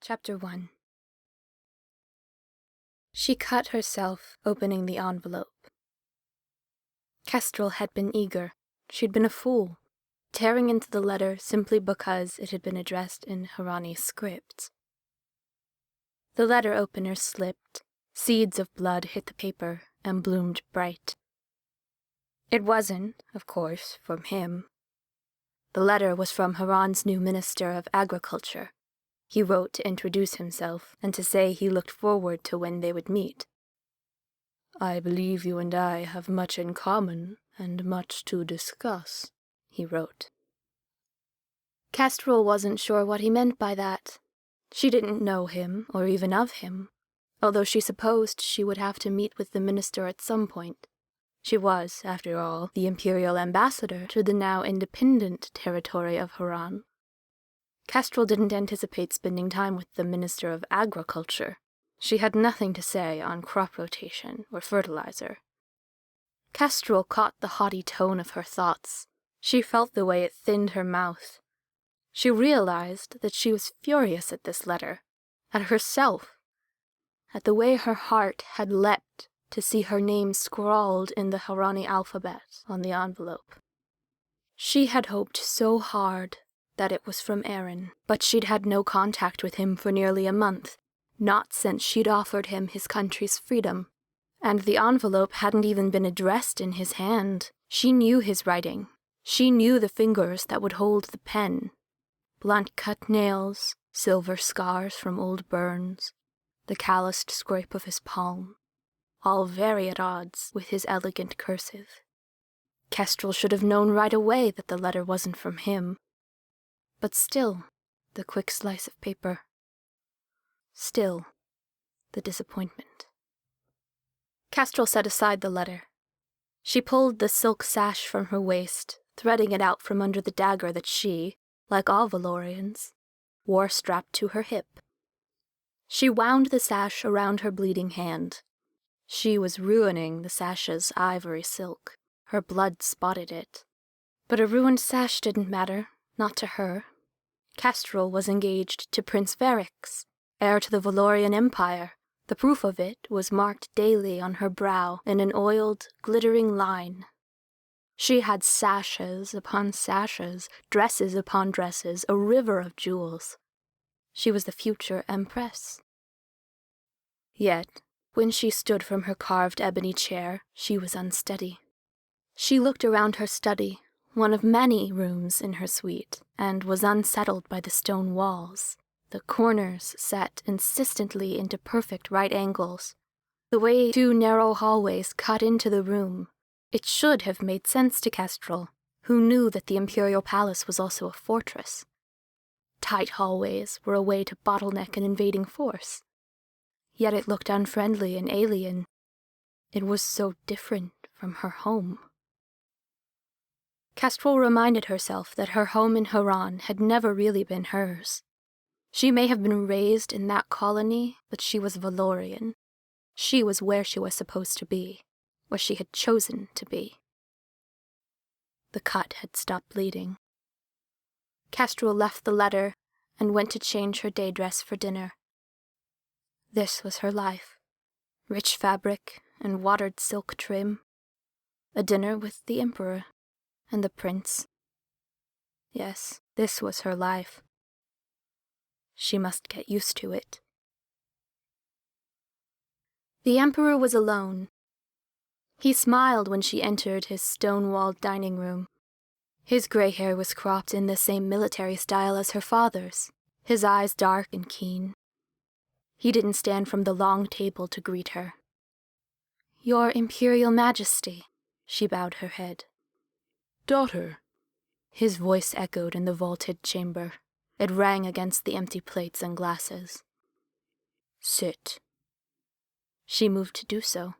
Chapter 1. She cut herself opening the envelope. Kestrel had been eager. She'd been a fool, tearing into the letter simply because it had been addressed in Harani script. The letter opener slipped, seeds of blood hit the paper, and bloomed bright. It wasn't, of course, from him. The letter was from Haran's new Minister of Agriculture. He wrote to introduce himself and to say he looked forward to when they would meet. "I believe you and I have much in common and much to discuss," he wrote. Kestrel wasn't sure what he meant by that. She didn't know him or even of him, although she supposed she would have to meet with the minister at some point. She was, after all, the imperial ambassador to the now independent territory of Haran. Kestrel didn't anticipate spending time with the Minister of Agriculture. She had nothing to say on crop rotation or fertilizer. Kestrel caught the haughty tone of her thoughts. She felt the way it thinned her mouth. She realized that she was furious at this letter, at herself, at the way her heart had leapt to see her name scrawled in the Harani alphabet on the envelope. She had hoped so hard that it was from Aaron, but she'd had no contact with him for nearly a month, not since she'd offered him his country's freedom. And the envelope hadn't even been addressed in his hand. She knew his writing. She knew the fingers that would hold the pen. Blunt cut nails, silver scars from old burns, the calloused scrape of his palm, all very at odds with his elegant cursive. Kestrel should have known right away that the letter wasn't from him. But still, the quick slice of paper. Still, the disappointment. Kestrel set aside the letter. She pulled the silk sash from her waist, threading it out from under the dagger that she, like all Valorians, wore strapped to her hip. She wound the sash around her bleeding hand. She was ruining the sash's ivory silk. Her blood spotted it. But a ruined sash didn't matter, not to her. Kestrel was engaged to Prince Varix, heir to the Valorian Empire. The proof of it was marked daily on her brow in an oiled, glittering line. She had sashes upon sashes, dresses upon dresses, a river of jewels. She was the future empress. Yet, when she stood from her carved ebony chair, she was unsteady. She looked around her study, one of many rooms in her suite, and was unsettled by the stone walls. The corners set insistently into perfect right angles. The way two narrow hallways cut into the room. It should have made sense to Kestrel, who knew that the imperial palace was also a fortress. Tight hallways were a way to bottleneck an invading force. Yet it looked unfriendly and alien. It was so different from her home. Kestrel reminded herself that her home in Haran had never really been hers. She may have been raised in that colony, but she was Valorian. She was where she was supposed to be, where she had chosen to be. The cut had stopped bleeding. Kestrel left the letter and went to change her day dress for dinner. This was her life. Rich fabric and watered silk trim. A dinner with the Emperor and the Prince. Yes, this was her life. She must get used to it. The Emperor was alone. He smiled when she entered his stone-walled dining room. His gray hair was cropped in the same military style as her father's, his eyes dark and keen. He didn't stand from the long table to greet her. "Your Imperial Majesty," she bowed her head. "Daughter." His voice echoed in the vaulted chamber. It rang against the empty plates and glasses. "Sit." She moved to do so.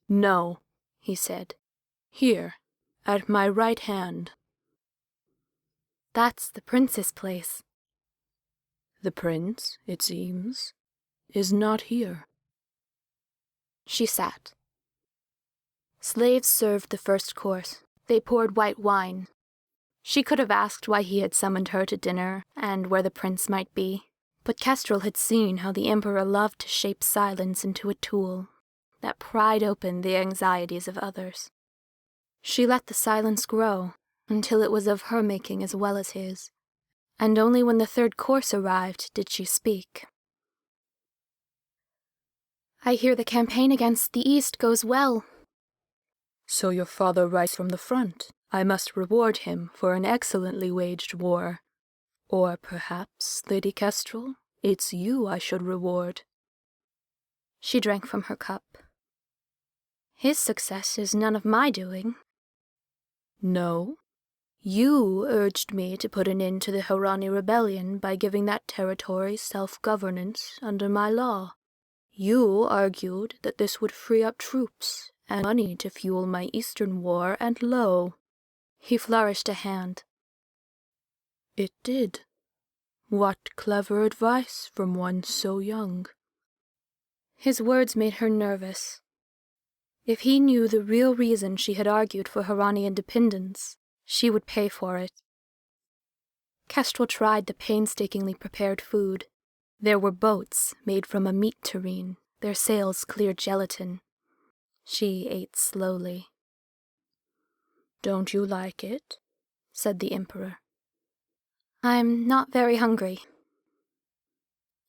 "No," he said. "Here, at my right hand." "That's the prince's place." "The prince, it seems, is not here." She sat. Slaves served the first course. They poured white wine. She could have asked why he had summoned her to dinner and where the prince might be, But Kestrel had seen how the Emperor loved to shape silence into a tool that pried open the anxieties of others. She let the silence grow until it was of her making as well as his, and only when the third course arrived did she speak. "I hear the campaign against the East goes well." "So your father writes from the front. I must reward him for an excellently waged war. Or perhaps, Lady Kestrel, it's you I should reward." She drank from her cup. "His success is none of my doing." "No? You urged me to put an end to the Harani rebellion by giving that territory self-governance under my law. You argued that this would free up troops and money to fuel my Eastern war, and lo." He flourished a hand. "It did. What clever advice from one so young." His words made her nervous. If he knew the real reason she had argued for Harani independence, she would pay for it. Kestrel tried the painstakingly prepared food. There were boats made from a meat tureen, their sails clear gelatin. She ate slowly. "Don't you like it?" said the Emperor. "I'm not very hungry."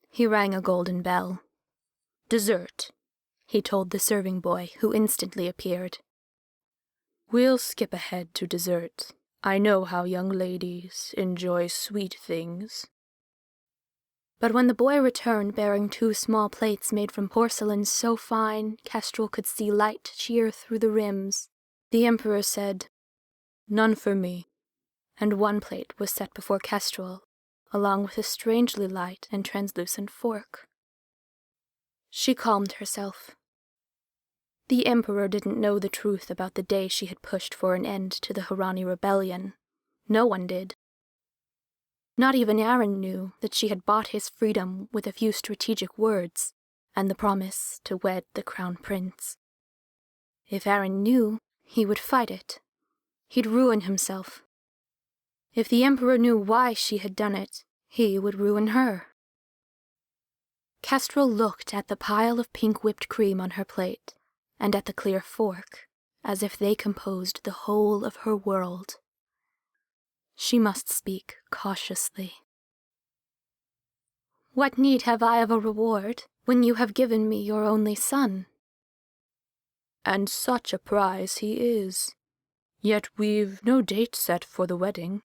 He rang a golden bell. "Dessert," he told the serving boy, who instantly appeared. "We'll skip ahead to dessert. I know how young ladies enjoy sweet things." But when the boy returned bearing 2 small plates made from porcelain so fine Kestrel could see light sheer through the rims, the Emperor said, "None for me." And 1 plate was set before Kestrel, along with a strangely light and translucent fork. She calmed herself. The Emperor didn't know the truth about the day she had pushed for an end to the Harani rebellion. No one did. Not even Aaron knew that she had bought his freedom with a few strategic words and the promise to wed the Crown Prince. If Aaron knew, he would fight it. He'd ruin himself. If the Emperor knew why she had done it, he would ruin her. Kestrel looked at the pile of pink whipped cream on her plate, and at the clear fork, as if they composed the whole of her world. She must speak cautiously. "What need have I of a reward when you have given me your only son?" "And such a prize he is. Yet we've no date set for the wedding.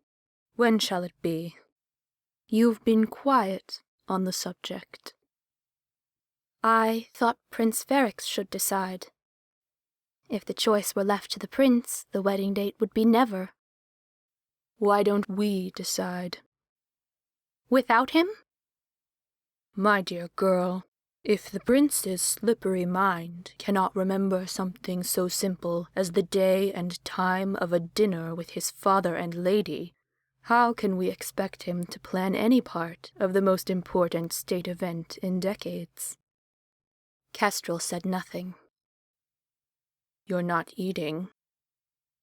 When shall it be? You've been quiet on the subject." "I thought Prince Ferrex should decide. If the choice were left to the prince, the wedding date would be never." "Why don't we decide?" "Without him?" "My dear girl, if the prince's slippery mind cannot remember something so simple as the day and time of a dinner with his father and lady, how can we expect him to plan any part of the most important state event in decades?" Kestrel said nothing. "You're not eating,"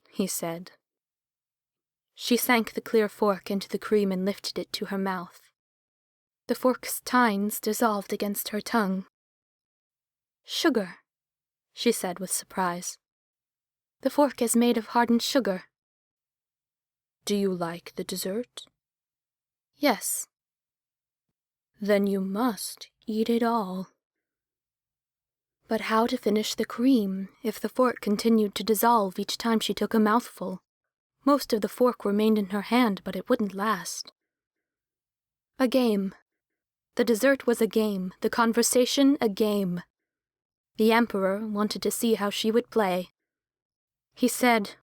he said. She sank the clear fork into the cream and lifted it to her mouth. The fork's tines dissolved against her tongue. "Sugar," she said with surprise. "The fork is made of hardened sugar." "Do you like the dessert?" "Yes." "Then you must eat it all." But how to finish the cream if the fork continued to dissolve each time she took a mouthful? Most of the fork remained in her hand, but it wouldn't last. A game. The dessert was a game, the conversation a game. The Emperor wanted to see how she would play. He said,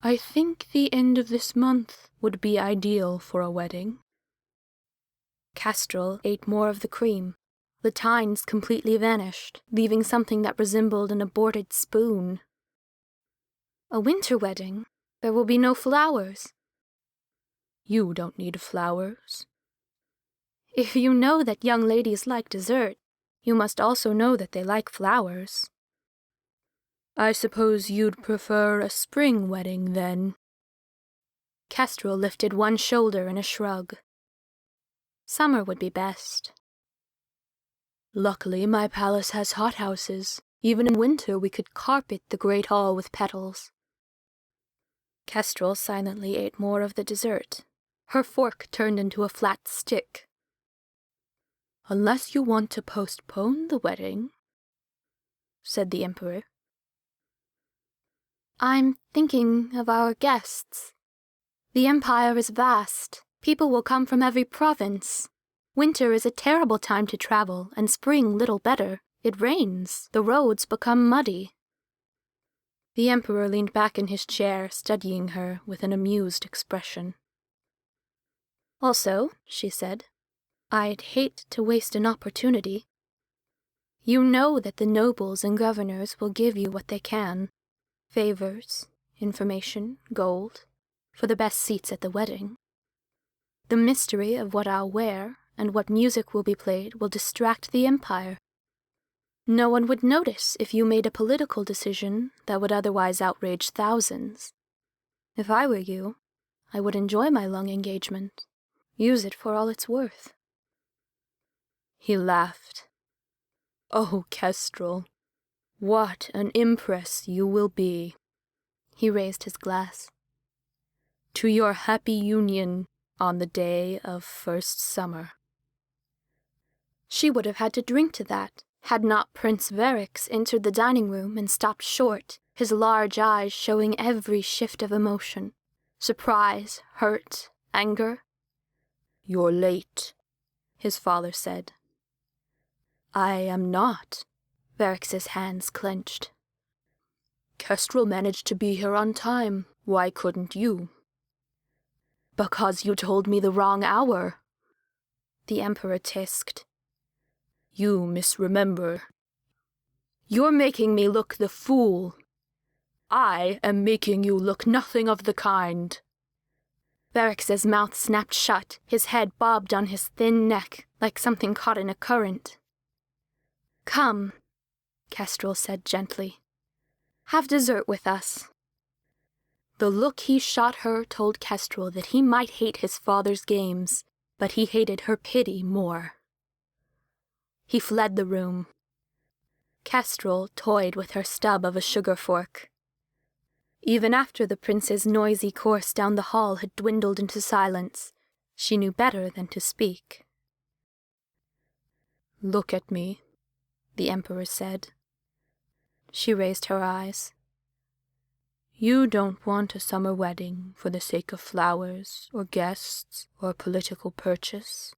"I think the end of this month would be ideal for a wedding." Kestrel ate more of the cream. The tines completely vanished, leaving something that resembled an aborted spoon. "A winter wedding? There will be no flowers." "You don't need flowers." "If you know that young ladies like dessert, you must also know that they like flowers." "I suppose you'd prefer a spring wedding, then?" Kestrel lifted one shoulder in a shrug. Summer would be best. Luckily, my palace has hothouses. Even in winter, we could carpet the great hall with petals. Kestrel silently ate more of the dessert. Her fork turned into a flat stick. Unless you want to postpone the wedding, said the Emperor. I'm thinking of our guests. The empire is vast. People will come from every province. Winter is a terrible time to travel, and spring little better. It rains. The roads become muddy. The Emperor leaned back in his chair, studying her with an amused expression. Also, she said, I'd hate to waste an opportunity. You know that the nobles and governors will give you what they can. Favors, information, gold, for the best seats at the wedding. The mystery of what I'll wear and what music will be played will distract the empire. No one would notice if you made a political decision that would otherwise outrage thousands. If I were you, I would enjoy my long engagement. Use it for all it's worth. He laughed. Oh, Kestrel, what an impress you will be. He raised his glass. To your happy union on the day of first summer. She would have had to drink to that, had not Prince Verix entered the dining room and stopped short, his large eyes showing every shift of emotion. Surprise, hurt, anger. You're late, his father said. I am not. Verix's hands clenched. Kestrel managed to be here on time. Why couldn't you? Because you told me the wrong hour, the Emperor tisked. You misremember. You're making me look the fool. I am making you look nothing of the kind. Verix's mouth snapped shut, his head bobbed on his thin neck, like something caught in a current. Come, Kestrel said gently. Have dessert with us. The look he shot her told Kestrel that he might hate his father's games, but he hated her pity more. He fled the room. Kestrel toyed with her stub of a sugar fork. Even after the prince's noisy course down the hall had dwindled into silence, she knew better than to speak. Look at me, the Emperor said. She raised her eyes. You don't want a summer wedding for the sake of flowers or guests or political purchase,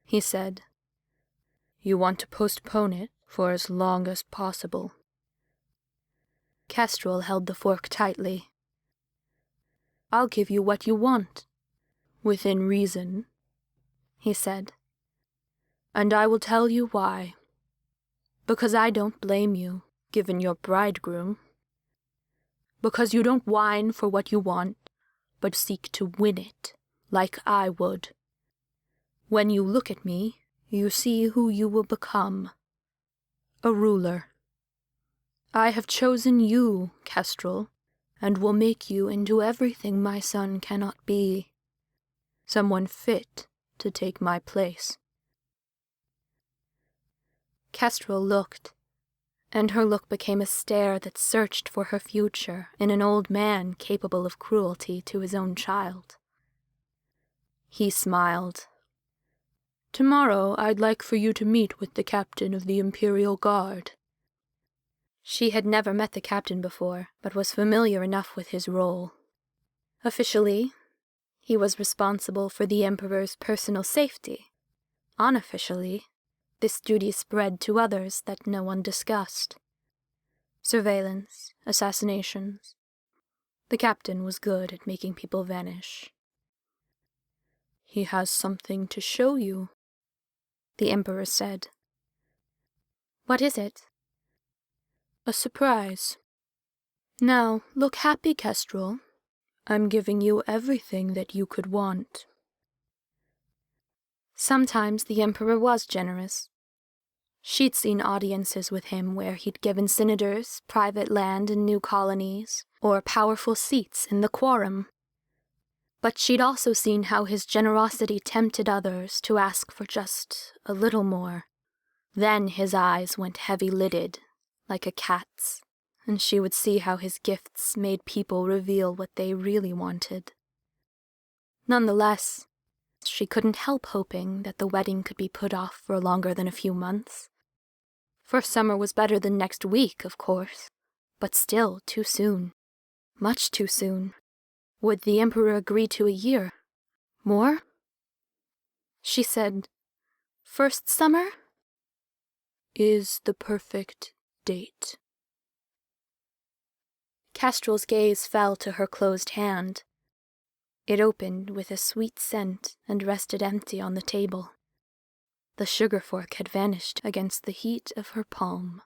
he said. You want to postpone it for as long as possible. Kestrel held the fork tightly. I'll give you what you want, within reason, he said. And I will tell you why. Because I don't blame you, given your bridegroom. Because you don't whine for what you want, but seek to win it, like I would. When you look at me, you see who you will become. A ruler. I have chosen you, Kestrel, and will make you into everything my son cannot be. Someone fit to take my place. Kestrel looked, and her look became a stare that searched for her future in an old man capable of cruelty to his own child. He smiled. Tomorrow I'd like for you to meet with the captain of the Imperial Guard. She had never met the captain before, but was familiar enough with his role. Officially, he was responsible for the Emperor's personal safety. Unofficially, this duty spread to others that no one discussed. Surveillance, assassinations. The captain was good at making people vanish. He has something to show you, the Emperor said. What is it? A surprise. Now, look happy, Kestrel. I'm giving you everything that you could want. Sometimes the Emperor was generous. She'd seen audiences with him where he'd given senators private land in new colonies, or powerful seats in the quorum. But she'd also seen how his generosity tempted others to ask for just a little more. Then his eyes went heavy-lidded, like a cat's, and she would see how his gifts made people reveal what they really wanted. Nonetheless, she couldn't help hoping that the wedding could be put off for longer than a few months. First summer was better than next week, of course, but still too soon. Much too soon. Would the Emperor agree to a year? More? She said, "First summer?" Is the perfect date. Kestrel's gaze fell to her closed hand. It opened with a sweet scent and rested empty on the table. The sugar fork had vanished against the heat of her palm.